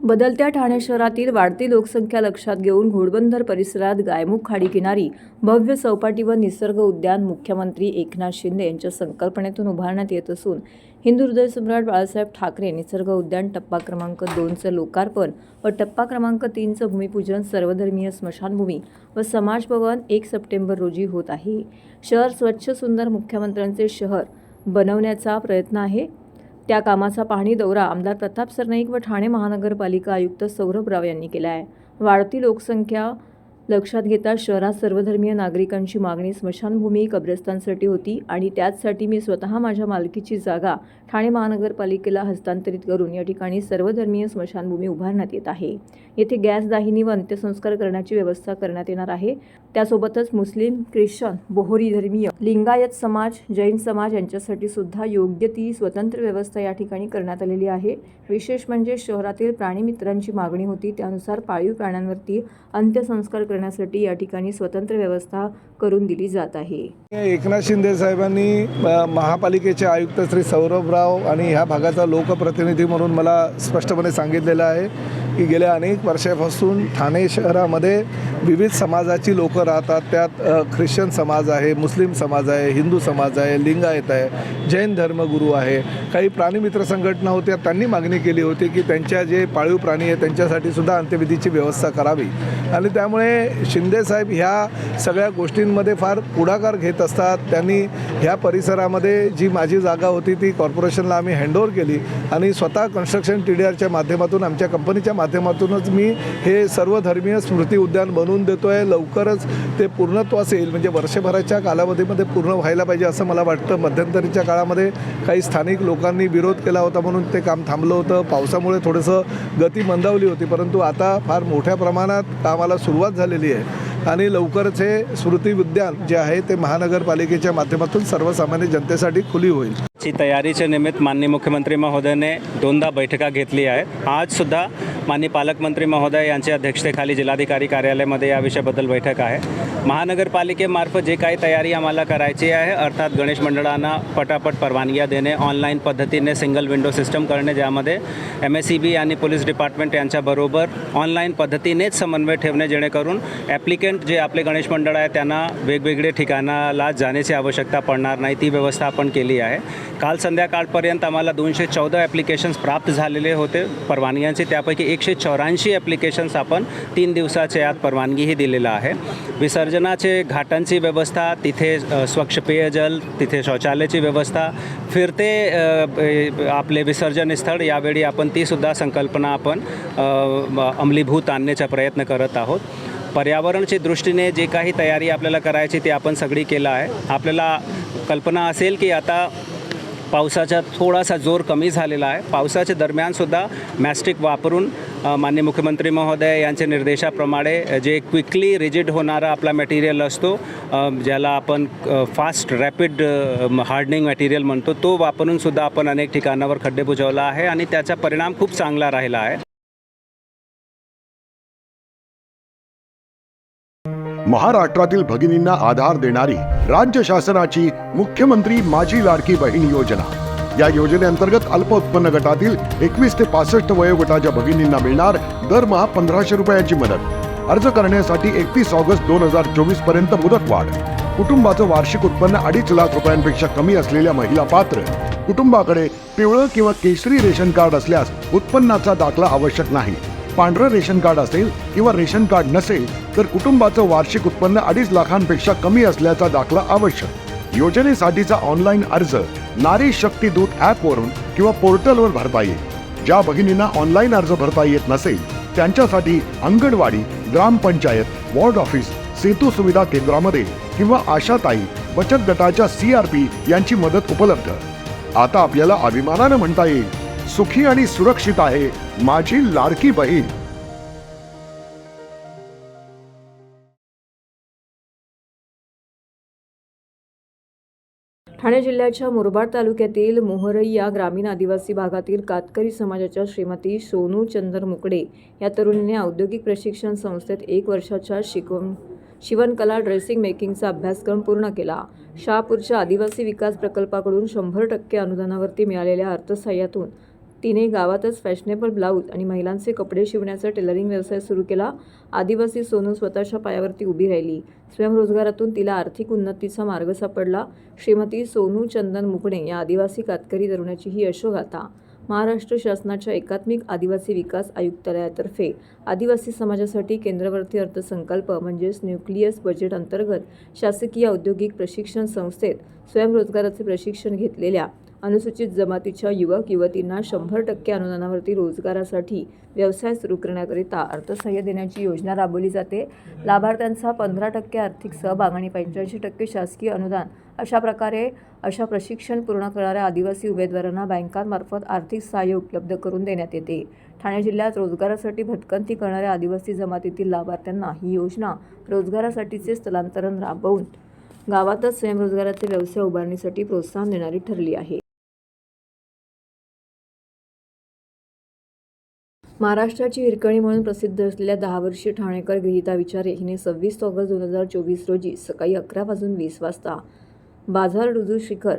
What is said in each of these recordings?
बदलत्या ठाणे शहरातील वाढती लोकसंख्या लक्षात घेऊन घोडबंदर परिसरात गायमुख खाडी किनारी भव्य चौपाटी व निसर्ग उद्यान मुख्यमंत्री एकनाथ शिंदे यांच्या संकल्पनेतून उभारण्यात येत असून हिंदू हृदयसम्राट बाळासाहेब ठाकरे निसर्ग उद्यान टप्पा क्रमांक 2चं लोकार्पण व टप्पा क्रमांक 3चं भूमिपूजन सर्वधर्मीय स्मशानभूमी व समाज भवन 1 सप्टेंबर रोजी होत आहे. शहर स्वच्छ सुंदर मुख्यमंत्र्यांचे शहर बनवण्याचा प्रयत्न आहे. त्या कामाचा पाहणी दौरा आमदार प्रताप सरनाईक व ठाणे महानगरपालिका आयुक्त सौरभ राव यांनी केला आहे. वाढती लोकसंख्या लक्षात घेता शहरात सर्वधर्मीय नागरिकांची मागणी स्मशानभूमी कब्रस्तानसाठी होती आणि त्याचसाठी मी स्वतः माझ्या मालकीची जागा ठाणे महानगरपालिकेला हस्तांतरित करून या ठिकाणी सर्वधर्मीय स्मशानभूमी उभारण्यात येत आहे. येथे गॅस दाहिनी व अंत्यसंस्कार करण्याची व्यवस्था करण्यात येणार आहे. त्यासोबतच मुस्लिम, ख्रिश्चन, बोहरी धर्मीय, लिंगायत समाज, जैन समाज यांच्यासाठी सुद्धा योग्य ती स्वतंत्र व्यवस्था या ठिकाणी करण्यात आलेली आहे. विशेष म्हणजे शहरातील प्राणीमित्रांची मागणी होती त्यानुसार पाळीव प्राण्यांवरती अंत्यसंस्कार करण्यासाठी या ठिकाणी स्वतंत्र व्यवस्था करून दिली जात आहे. एकनाथ शिंदे साहेबांनी महापालिकेचे आयुक्त श्री सौरभ राव आणि ह्या भागाचा लोकप्रतिनिधी म्हणून मला स्पष्टपणे सांगितलेलं आहे की गेल्या अनेक वर्षापासून ठाणे शहरामध्ये विविध समाजाची लोकं राहतात. त्यात ख्रिश्चन समाज आहे, मुस्लिम समाज आहे, हिंदू समाज आहे, लिंगायत आहे, जैन धर्मगुरू आहे. काही प्राणीमित्र संघटना होत्या, त्यांनी मागणी केली होती की त्यांच्या जे पाळीव प्राणी आहे त्यांच्यासाठी सुद्धा अंत्यविधीची व्यवस्था करावी आणि त्यामुळे शिंदेसाहेब ह्या सगळ्या गोष्टींमध्ये फार पुढाकार घेत असतात. त्यांनी ह्या परिसरामध्ये जी माझी जागा होती ती कॉर्पोरेशनला आम्ही हँडओव्हर केली आणि स्वतः कन्स्ट्रक्शन TDRच्या माध्यमातून आमच्या कंपनीच्या माध्यमातूनच मी हे सर्वधर्मीय स्मृती उद्यान बनवून देतो आहे. लवकरच ते पूर्णत्वास येईल, म्हणजे वर्षभराच्या कालावधीमध्ये पूर्ण व्हायला पाहिजे असं मला वाटतं. मध्यंतरीच्या काळामध्ये काही स्थानिक लोकांनी विरोध केला होता म्हणून ते काम थांबलं होतं. पावसामुळे थोडंसं गती मंदावली होती, परंतु आता फार मोठ्या प्रमाणात कामाला सुरुवात झालेली आहे आणि लवकरच हे स्मृती उद्यान जे आहे ते महानगरपालिकेच्या माध्यमातून सर्वसामान्य जनतेसाठी खुली होईल. ची तयारीच्या निमित्त माननीय मुख्यमंत्री महोदयाने दोनदा बैठका घेतली आहेत. आज सुद्धा माननीय पालकमंत्री महोदय यांच्या अध्यक्षतेखाली जिल्हाधिकारी कार्यालयामध्ये या विषयाबद्दल बैठक आहे. महानगरपालिकेमार्फत जे काही तयारी आम्हाला करायची आहे, अर्थात गणेश मंडळांना पटापट परवानग्या देणे, ऑनलाईन पद्धतीने सिंगल विंडो सिस्टम करणे, ज्यामध्ये MSEB आणि पोलीस डिपार्टमेंट यांच्याबरोबर ऑनलाईन पद्धतीनेच समन्वय ठेवणे, जेणेकरून ॲप्लिकंट जे आपले गणेश मंडळ आहे त्यांना वेगवेगळे ठिकाणाला जाण्याची आवश्यकता पडणार नाही, ती व्यवस्था आपण केली आहे. काल संध्याकाळपर्यंत आम्हाला 214 ॲप्लिकेशन्स प्राप्त झालेले होते परवानग्यांचे. त्यापैकी 184 ॲप्लिकेशन्स आपण 3 दिवसाच्या आत परवानगीही दिलेला आहे. विसर्जनाचे घाटांची व्यवस्था, तिथे स्वच्छ पेयजल, तिथे शौचालयाची व्यवस्था, फिरते आपले विसर्जन स्थळ, यावेळी आपण तीसुद्धा संकल्पना आपण अंमलीभूत आणण्याचा प्रयत्न करत आहोत. पर्यावरणच्या दृष्टीने जे काही तयारी आपल्याला करायची ती आपण सगळी केलं आहे. आपल्याला कल्पना असेल की आता पावसाचा थोडासा जोर कमी झालेला आहे. पावसाच्या दरम्यानसुद्धा मॅस्टिक वापरून माननीय मुख्यमंत्री महोदय यांच्या निर्देशाप्रमाणे जे क्विकली रिजिड होणारा आपला मटेरियल असतो, ज्याला आपण फास्ट रॅपिड हार्डनिंग मटेरियल म्हणतो, तो वापरूनसुद्धा आपण अनेक ठिकाणावर खड्डे बुजवला आहे आणि त्याचा परिणाम खूप चांगला राहिला आहे. महाराष्ट्रातील भगिनींना आधार देणारी राज्य शासनाची मुख्यमंत्री माझी लाडकी बहीण योजना. या योजनेअंतर्गत अल्प उत्पन्न गटातील 21 ते 65 वयोगटाच्या भगिनींना मिळणार दरमहा 1500 रुपयांची मदत. अर्ज करण्यासाठी 31 ऑगस्ट 2024 पर्यंत मुदतवाढ. कुटुंबाचं वार्षिक उत्पन्न 2.5 लाख रुपयांपेक्षा कमी असलेल्या महिला पात्र. कुटुंबाकडे पिवळं किंवा केशरी रेशन कार्ड असल्यास उत्पन्नाचा दाखला आवश्यक नाही. पांढरं रेशन कार्ड असेल किंवा रेशन कार्ड नसेल तर कुटुंबाचं वार्षिक उत्पन्न 2.5 लाखांपेक्षा कमी असल्याचा दाखला आवश्यक. योजनेसाठीचा ऑनलाईन अर्ज नारी शक्ती दूत ॲपवरून किंवा पोर्टलवर भरता येईल. ज्या भगिनींना ऑनलाईन अर्ज भरता येत नसेल त्यांच्यासाठी अंगणवाडी, ग्रामपंचायत, वॉर्ड ऑफिस, सेतू सुविधा केंद्रामध्ये किंवा आशाताई बचत गटाच्या CRP यांची मदत उपलब्ध. आता आपल्याला अभिमानानं म्हणता येईल, सुखी आणि सुरक्षित आहे माझी लाडकी बहीण. ठाणे जिल्ह्याच्या मुरबाड तालुक्यातील मोहरई या ग्रामीण आदिवासी भागातील कातकरी समाजाच्या श्रीमती सोनू चंदर मुकडे या तरुणीने औद्योगिक प्रशिक्षण संस्थेत 1 वर्षाच्या शिवणकला ड्रेसिंग मेकिंगचा अभ्यासक्रम पूर्ण केला. शहापूरच्या आदिवासी विकास प्रकल्पाकडून 100% अनुदानावरती मिळालेल्या अर्थसहाय्यातून तिने गावातच फॅशनेबल ब्लाऊज आणि महिलांचे कपडे शिवण्याचा टेलरिंग व्यवसाय सुरू केला. आदिवासी सोनू स्वतःच्या पायावरती उभी राहिली. स्वयंरोजगारातून तिला आर्थिक उन्नतीचा मार्ग सापडला. श्रीमती सोनू चंदन मुकणे या आदिवासी कातकरी तरुणाची ही यशोगाथा महाराष्ट्र शासनाच्या एकात्मिक आदिवासी विकास आयुक्तालयातर्फे आदिवासी समाजासाठी केंद्रवर्ती अर्थसंकल्प म्हणजेच न्यूक्लियस बजेट अंतर्गत शासकीय औद्योगिक प्रशिक्षण संस्थेत स्वयंरोजगाराचे प्रशिक्षण घेतलेल्या अनुसूचित जमातीच्या युवक युवतींना 100% अनुदानावरती रोजगारासाठी व्यवसाय सुरू करण्याकरिता अर्थसहाय्य देण्याची योजना राबवली जाते. लाभार्थ्यांचा 15% आर्थिक सहभाग आणि 85% शासकीय अनुदान अशा प्रकारे अशा प्रशिक्षण पूर्ण करणाऱ्या आदिवासी उमेदवारांना बँकांमार्फत आर्थिक सहाय्य उपलब्ध करून देण्यात येते. ठाणे जिल्ह्यात रोजगारासाठी भटकंती करणाऱ्या आदिवासी जमातीतील लाभार्थ्यांना ही योजना रोजगारासाठीचे स्थलांतरण राबवून गावातच स्वयंरोजगाराचे व्यवसाय उभारणीसाठी प्रोत्साहन देणारी ठरली आहे. महाराष्ट्राची हिरकणी म्हणून प्रसिद्ध असलेल्या 10 वर्षीय ठाणेकर गृहीता विचारे हिने 26 ऑगस्ट 2024 रोजी सकाळी 11:20 वाजता बाजार डुजू शिखर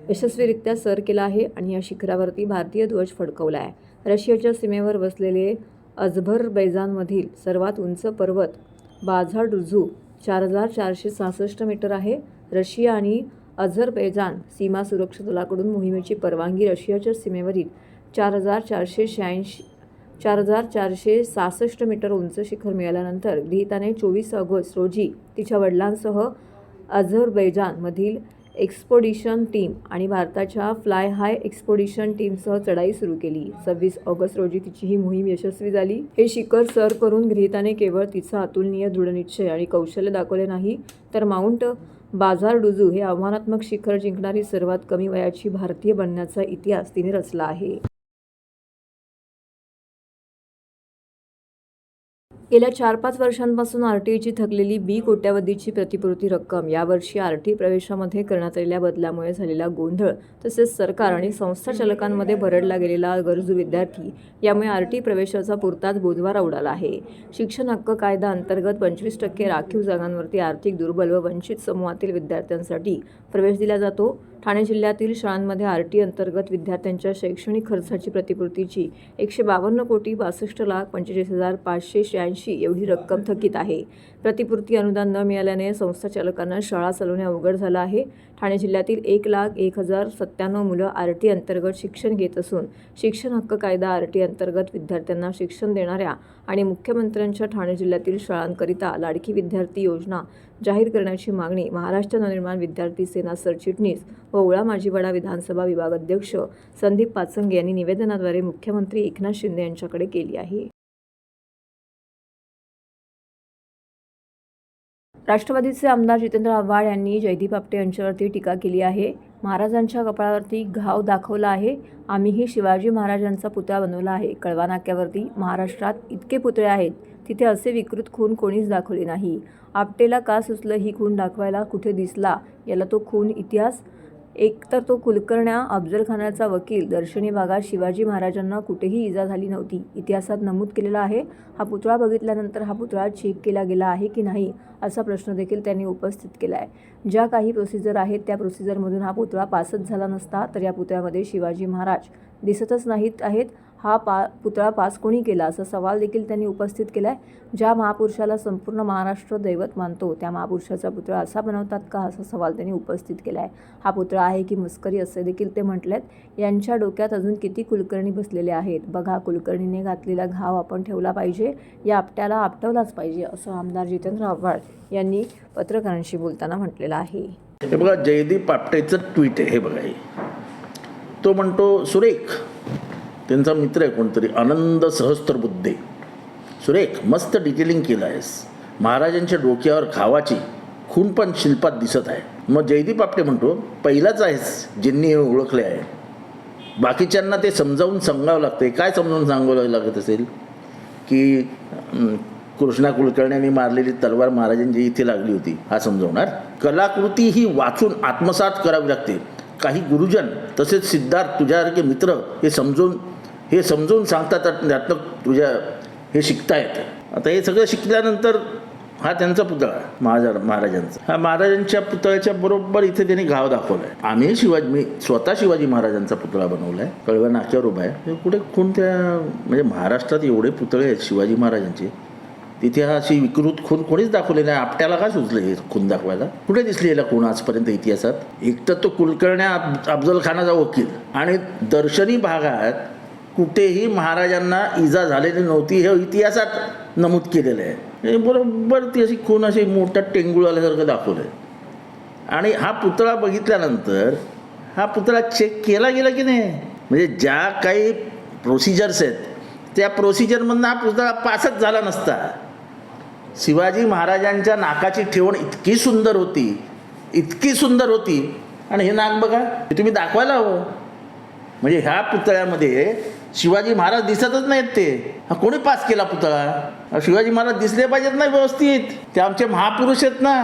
यशस्वीरित्या सर केला आहे आणि या शिखरावरती भारतीय ध्वज फडकवला आहे. रशियाच्या सीमेवर वसलेले अझरबैजानमधील सर्वात उंच पर्वत बाजार डुजू 4466 मीटर आहे. रशिया आणि अझरबैजान सीमा सुरक्षा दलाकडून मोहिमेची परवानगी रशियाच्या सीमेवरील 4466 मीटर उंच शिखर मिळाल्यानंतर गृहीताने 24 ऑगस्ट रोजी तिच्या वडिलांसह अझरबैजानमधील एक्सपोडिशन टीम आणि भारताच्या फ्लाय हाय एक्सपोडिशन टीमसह चढाई सुरू केली. 26 ऑगस्ट रोजी तिची ही मोहीम यशस्वी झाली. हे शिखर सर करून गृहीताने केवळ तिचा अतुलनीय दृढनिश्चय आणि कौशल्य दाखवले नाही, तर माउंट बाजार डुजू हे आव्हानात्मक शिखर जिंकणारी सर्वात कमी वयाची भारतीय बनण्याचा इतिहास तिने रचला आहे. गेल्या 4-5 वर्षांपासून आरटीईची थकलेली बी कोट्यावधीची प्रतिपूर्ती रक्कम यावर्षी आरटीई प्रवेशामध्ये करण्यात आलेल्या बदलामुळे झालेला गोंधळ तसेच सरकार आणि संस्था चालकांमध्ये भरडला गेलेला गरजू विद्यार्थी यामुळे आरटीई प्रवेशाचा पुरताच बोजवारा उडाला आहे. शिक्षण हक्क कायदा अंतर्गत 25% राखीव जागांवरती आर्थिक दुर्बल व वंचित समूहातील विद्यार्थ्यांसाठी प्रवेश दिला जातो. ठाणे जिल्ह्यातील शाळांमध्ये आरटीई अंतर्गत विद्यार्थ्यांच्या शैक्षणिक खर्चाची प्रतिपूर्तीची 152,62,45,586 एवढी रक्कम थकीत आहे. प्रतिपूर्ती अनुदान न मिळाल्याने संस्था चालकांना शाळा चालवणे अवघड झालं आहे. ठाणे जिल्ह्यातील 1,01,097 मुलं आरटीई अंतर्गत शिक्षण घेत असून शिक्षण हक्क कायदा आरटीई अंतर्गत विद्यार्थ्यांना शिक्षण देणाऱ्या आणि मुख्यमंत्र्यांच्या ठाणे जिल्ह्यातील शाळांकरिता लाडकी विद्यार्थी योजना जाहीर करण्याची मागणी महाराष्ट्र नवनिर्माण विद्यार्थी सेना सरचिटणीस व ओळा माजीवाडा विधानसभा विभागाध्यक्ष संदीप पाचंगे यांनी निवेदनाद्वारे मुख्यमंत्री एकनाथ शिंदे यांच्याकडे केली आहे. राष्ट्रवादीचे आमदार जितेंद्र आव्हाड यांनी जयदीप आपटे यांच्यावरती टीका केली आहे. महाराजांच्या कपाळावरती घाव दाखवला आहे. आम्हीही शिवाजी महाराजांचा पुतळा बनवला आहे. कळवा नाक्यावरती महाराष्ट्रात इतके पुतळे आहेत, तिथे असे विकृत खून कोणीच दाखवले नाही. आपटेला का सुचलं ही खून दाखवायला? कुठे दिसला याला तो खून इतिहास? एकतर तो कुलकर्ण्या अफजलखानाचा वकील दर्शनी भागात शिवाजी महाराजांना कुठेही इजा झाली नव्हती इतिहासात नमूद केलेला आहे. हा पुतळा बघितल्यानंतर हा पुतळा चेक केला गेला आहे की नाही असा प्रश्न देखील त्यांनी उपस्थित केला आहे. ज्या काही प्रोसिजर आहेत त्या प्रोसिजरमधून हा पुतळा पासच झाला नसता तर या पुतळ्यामध्ये शिवाजी महाराज दिसतच नाहीत आहेत. हा पुतळा पास कोणी केला असा सवाल देखील त्यांनी उपस्थित केला आहे. ज्या महापुरुषाला संपूर्ण महाराष्ट्र दैवत मानतो त्या महापुरुषाचा पुतळा असा बनवतात का असा सवाल त्यांनी उपस्थित केला आहे. हा पुतळा आहे की मस्करी असे देखील ते म्हटलेत. यांच्या डोक्यात अजून किती कुलकर्णी बसलेले आहेत बघा. कुलकर्णीने घातलेला घाव आपण ठेवला पाहिजे, या आपट्याला आपटवलाच पाहिजे असं आमदार जितेंद्र आव्हाड यांनी पत्रकारांशी बोलताना म्हटलेलं आहे. हे बघा, जयदीप आपटेचं ट्विट आहे हे बघा. तो म्हणतो सुरेख, त्यांचा मित्र आहे कोणतरी आनंद सहस्त्रबुद्धे, सुरेख मस्त डिटेलिंग केलं आहेस. महाराजांच्या डोक्यावर घावाची खून पण शिल्पात दिसत आहे. मग जयदीप आपटे म्हणतो पहिलाच आहेस ज्यांनी हे ओळखले आहे. बाकीच्यांना ते समजावून सांगावं लागते. काय समजावून सांगावं लागत असेल की कृष्णा कुलकर्ण्यांनी मारलेली तलवार महाराजांची इथे लागली होती हा समजवणार. कलाकृती ही वाचून आत्मसात करावी लागते. काही गुरुजन तसेच सिद्धार्थ तुझ्यासारखे मित्र हे समजून सांगतात, त्यातनं तुझ्या हे शिकता येतं. आता हे सगळं शिकल्यानंतर हा त्यांचा पुतळा महाराजांचा. हा महाराजांच्या पुतळ्याच्या बरोबर इथे त्यांनी गाव दाखवलाय. मी स्वतः शिवाजी महाराजांचा पुतळा बनवलाय, कळवा नाक्यावर उभा आहे. हे कुठे कोणत्या म्हणजे महाराष्ट्रात एवढे पुतळे आहेत शिवाजी महाराजांचे, तिथे हा अशी विकृत खून कोणीच दाखवले नाही. आपट्याला काय सुचलं हे खून दाखवायला? कुठे दिसली याला खून आजपर्यंत इतिहासात? एक तर तो कुलकर्ण्या अफजल खानाचा वकील, आणि दर्शनी भागात कुठेही महाराजांना इजा झालेली नव्हती हे इतिहासात नमूद केलेलं आहे. हे बरोबर ती अशी खून अशी मोठा टेंगुळ आल्यासारखं दाखवलं आहे. आणि हा पुतळा बघितल्यानंतर हा पुतळा चेक केला गेला की नाही, म्हणजे ज्या काही प्रोसिजर्स आहेत त्या प्रोसिजरमधनं हा पुतळा पासच झाला नसता. शिवाजी महाराजांच्या नाकाची ठेवण इतकी सुंदर होती, आणि हे नाक बघा, हे तुम्ही दाखवायला हवं. म्हणजे ह्या पुतळ्यामध्ये शिवाजी महाराज दिसतच नाहीत. हा कोणी पास केला पुतळा? शिवाजी महाराज दिसले पाहिजेत ना व्यवस्थित. ते आमचे महापुरुष आहेत ना,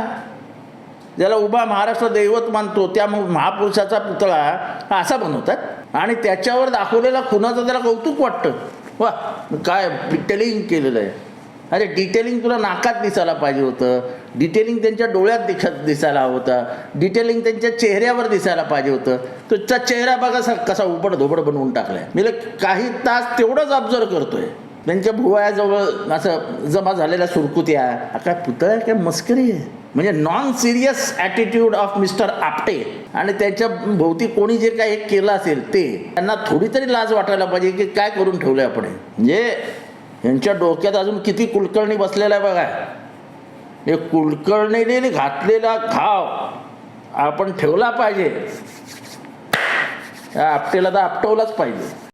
ज्याला उभा महाराष्ट्र दैवत मानतो, त्या महापुरुषाचा पुतळा हा असा बनवतात आणि त्याच्यावर दाखवलेला खुनाचं त्याला कौतुक वाटतं. वा, काय डिटेलिंग केलेलं आहे. अरे डिटेलिंग तुला नाकात दिसायला पाहिजे होतं, डिटेलिंग त्यांच्या डोळ्यात दिसायला हवं होतं, डिटेलिंग त्यांच्या चेहऱ्यावर दिसायला पाहिजे होतं. तुझा चेहरा बघा कसा उपड धोबड बनवून टाकलाय. मी काही तास तेवढंच ऑब्झर्व करतोय. त्यांच्या भुवयाजवळ असं जमा झालेल्या सुरकुत्या. काय पुतळा काय मस्करी आहे? म्हणजे non serious attitude of mister Apte. आणि त्याच्या भोवती कोणी जे काही केलं असेल ते त्यांना थोडी तरी लाज वाटायला पाहिजे की काय करून ठेवलंय आपण. म्हणजे यांच्या डोक्यात अजून किती कुलकर्णी बसलेला आहे बघा. हे कुलकर्णीने घातलेला घाव आपण ठेवला पाहिजे. आपटेला तर आपटवलाच पाहिजे.